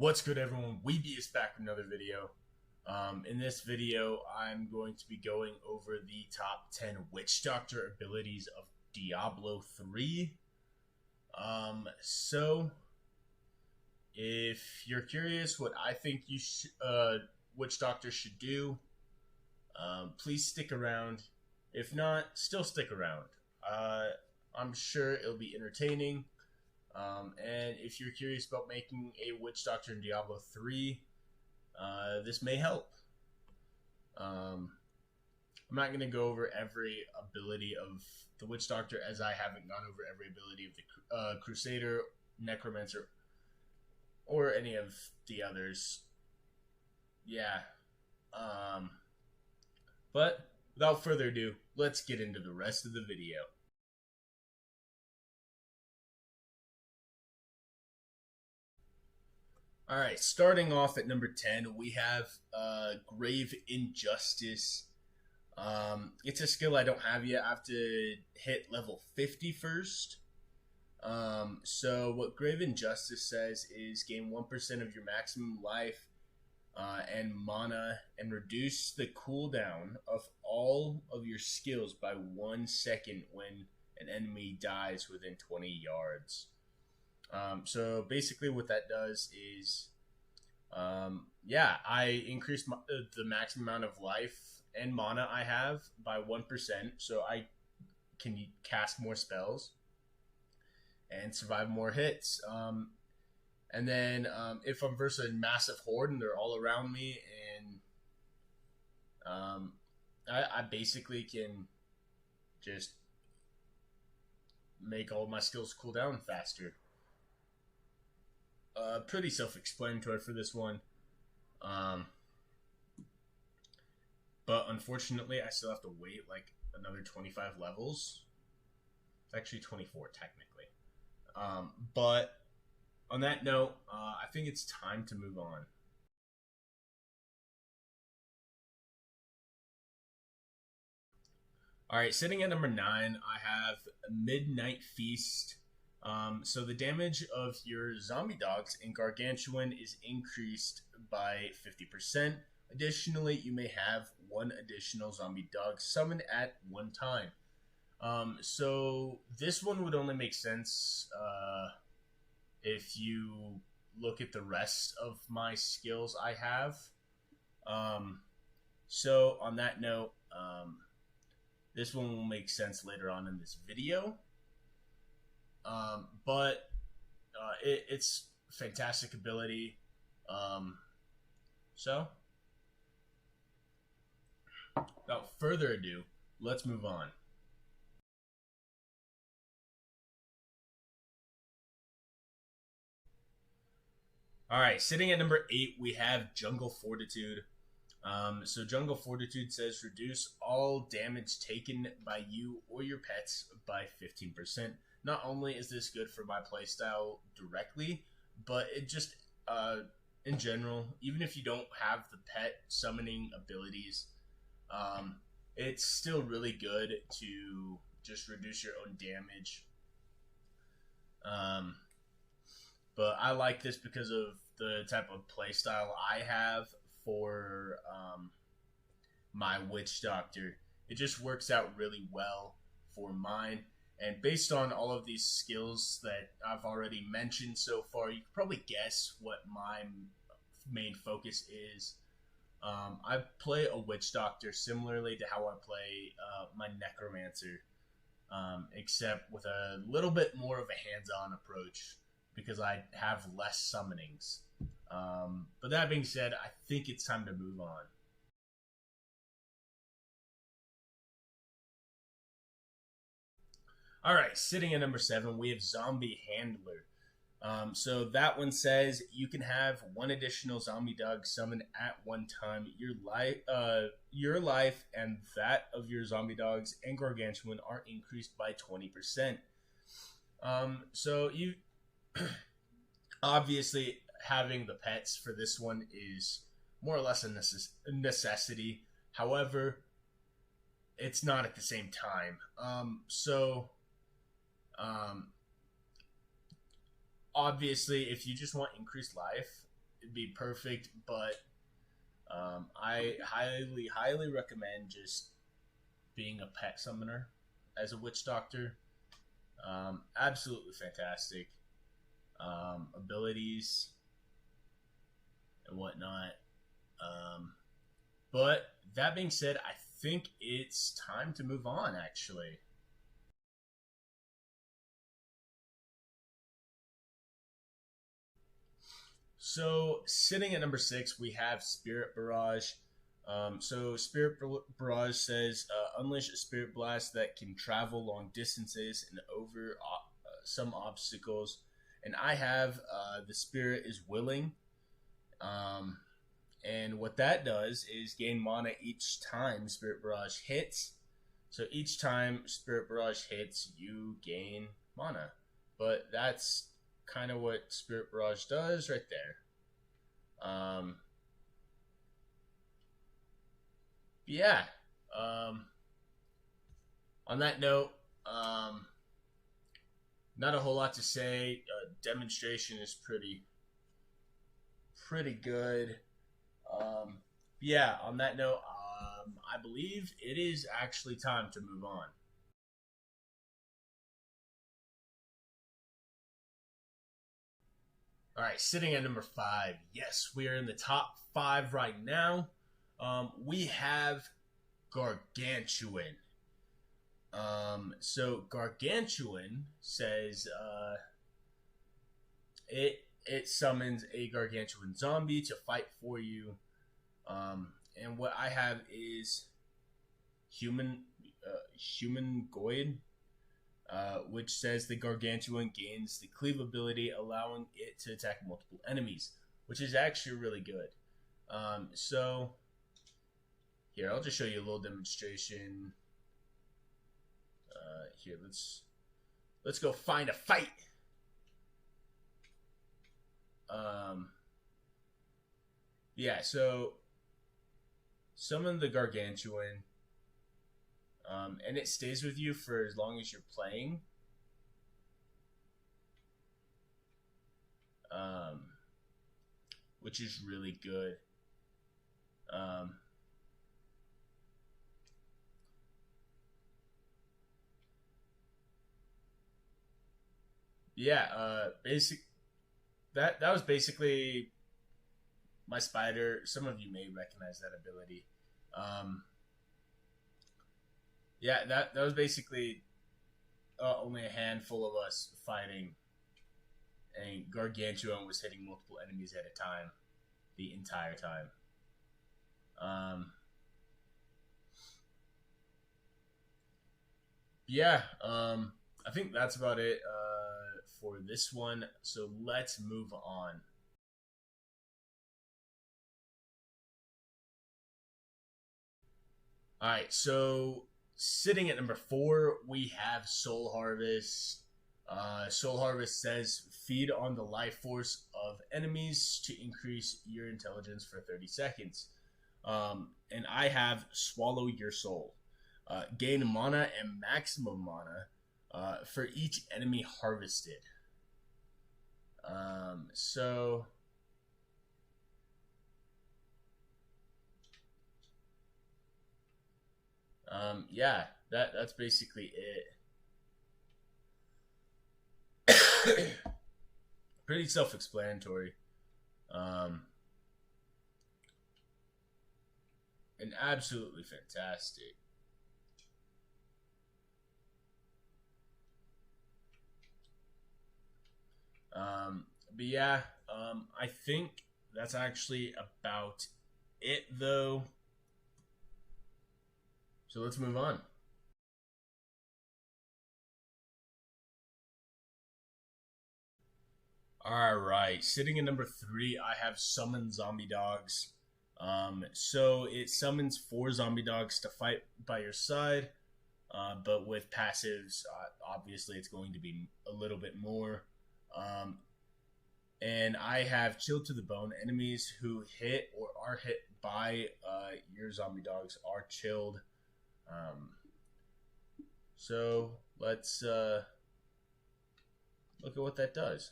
What's good, everyone? Weeby is back with another video. In this video, I'm going to be going over the top 10 Witch Doctor abilities of Diablo 3. So, if you're curious what I think Witch Doctor should do, please stick around. If not, still stick around. I'm sure it'll be entertaining. And if you're curious about making a Witch Doctor in Diablo 3, this may help. I'm not going to go over every ability of the Witch Doctor, as I haven't gone over every ability of the Crusader, Necromancer, or any of the others. Yeah. But without further ado, let's get into the rest of the video. Alright, starting off at number 10, we have Grave Injustice. It's a skill I don't have yet. I have to hit level 50 first. So what Grave Injustice says is gain 1% of your maximum life and mana, and reduce the cooldown of all of your skills by 1 second when an enemy dies within 20 yards. So basically what that does is, I increase the maximum amount of life and mana I have by 1%, so I can cast more spells and survive more hits. And then if I'm versus a massive horde and they're all around me, and I basically can just make all my skills cool down faster. Pretty self-explanatory for this one. But unfortunately, I still have to wait like another 25 levels. It's actually 24 technically. But on that note, I think it's time to move on. Alright, sitting at number 9, I have Midnight Feast. So the damage of your zombie dogs in Gargantuan is increased by 50%. Additionally, you may have one additional zombie dog summoned at one time. So this one would only make sense if you look at the rest of my skills I have. So on that note, this one will make sense later on in this video. But it's fantastic ability. So without further ado, let's move on. Alright, sitting at number 8, we have Jungle Fortitude. So Jungle Fortitude says reduce all damage taken by you or your pets by 15%. Not only is this good for my playstyle directly, but it just, in general, even if you don't have the pet summoning abilities, it's still really good to just reduce your own damage. But I like this because of the type of playstyle I have for my Witch Doctor. It just works out really well for mine. And based on all of these skills that I've already mentioned so far, you can probably guess what my main focus is. I play a Witch Doctor similarly to how I play my Necromancer, except with a little bit more of a hands-on approach because I have less summonings. But that being said, I think it's time to move on. Alright, sitting at number 7, we have Zombie Handler. So that one says you can have one additional zombie dog summoned at one time. Your life and that of your zombie dogs and Gargantuan are increased by 20%. So you obviously having the pets for this one is more or less a necessity. However, it's not at the same time. Obviously, if you just want increased life, it'd be perfect, but I highly recommend just being a pet summoner as a witch doctor. Absolutely fantastic abilities and whatnot. But that being said, I think it's time to move on, actually. So, sitting at number 6, we have Spirit Barrage. So, Spirit Barrage says unleash a Spirit Blast that can travel long distances and over some obstacles. And I have the Spirit is Willing. Um, and what that does is gain mana each time Spirit Barrage hits. So each time Spirit Barrage hits, you gain mana. But that's kind of what Spirit Barrage does right there. Yeah. Um, on that note, not a whole lot to say. Demonstration is pretty good. Yeah. On that note, I believe it is actually time to move on. All right, sitting at number 5. Yes, we are in the top 5 right now. We have Gargantuan. So Gargantuan says it summons a Gargantuan zombie to fight for you. And what I have is humanoid, which says the Gargantuan gains the cleave ability, allowing it to attack multiple enemies, which is actually really good. So here, I'll just show you a little demonstration. Here, let's go find a fight. Yeah, so summon the Gargantuan, and it stays with you for as long as you're playing. Which is really good. Yeah, that was basically my spider. Some of you may recognize that ability. Yeah, that was basically only a handful of us fighting, and Gargantuan was hitting multiple enemies at a time, the entire time. Yeah, I think that's about it for this one. So let's move on. All right, so sitting at number 4, we have Soul Harvest. Soul Harvest says feed on the life force of enemies to increase your intelligence for 30 seconds. And I have Swallow Your Soul. Gain mana and maximum mana for each enemy harvested. So yeah, that's basically it. Pretty self-explanatory. And absolutely fantastic. But yeah, I think that's actually about it, though. So let's move on. All right, sitting in number 3, I have Summon Zombie Dogs. So it summons 4 zombie dogs to fight by your side, but with passives, obviously it's going to be a little bit more. And I have Chill to the Bone. Enemies who hit or are hit by your zombie dogs are chilled. So let's look at what that does.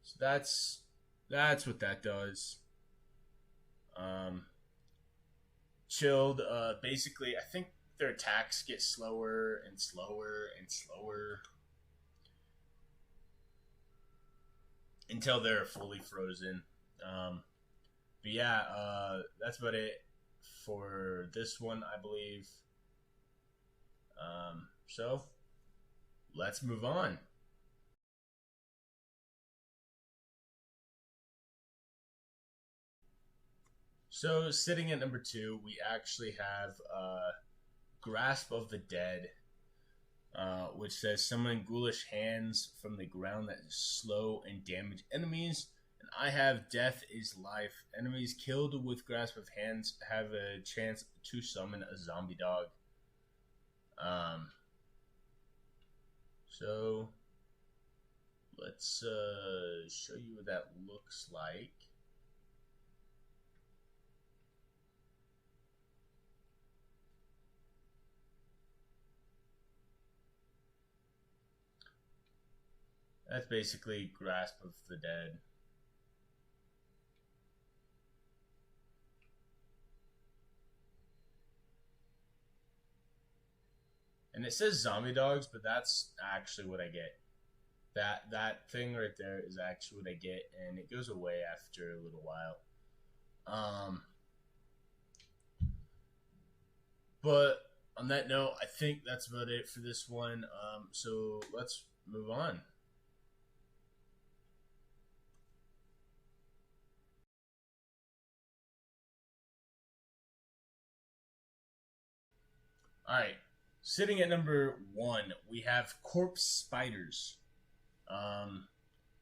So that's what that does. Um, chilled. Basically, I think their attacks get slower and slower and slower until they're fully frozen. But yeah, that's about it for this one, I believe. So let's move on. So sitting at number 2, we actually have Grasp of the Dead, which says summon ghoulish hands from the ground that is slow and damage enemies. And I have Death is Life. Enemies killed with Grasp of Hands have a chance to summon a zombie dog. So let's show you what that looks like. That's basically Grasp of the Dead. And it says zombie dogs, but that's actually what I get. That thing right there is actually what I get, and it goes away after a little while. But on that note, I think that's about it for this one. So let's move on. All right, sitting at number 1, we have corpse spiders.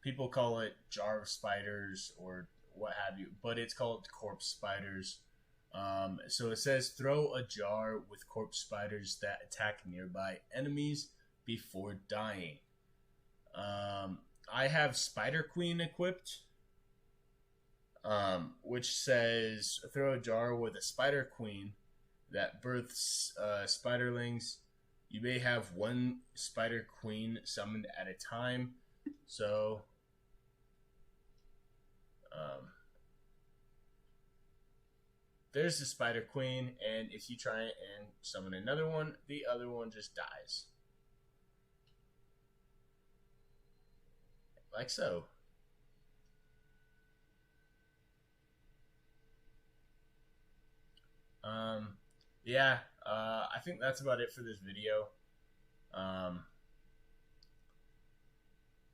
People call it jar of spiders or what have you, but it's called corpse spiders. So it says throw a jar with corpse spiders that attack nearby enemies before dying. I have Spider Queen equipped, which says throw a jar with a Spider Queen that births spiderlings. You may have one Spider Queen summoned at a time. So, there's the Spider Queen, and if you try and summon another one, the other one just dies. Like so. Yeah, I think that's about it for this video.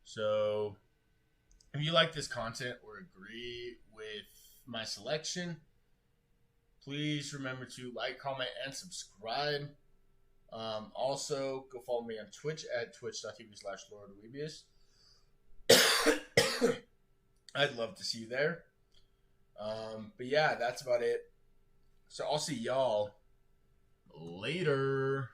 So, if you like this content or agree with my selection, please remember to like, comment, and subscribe. Also, go follow me on Twitch at twitch.tv/LordWeebius. I'd love to see you there. But yeah, that's about it. So I'll see y'all later.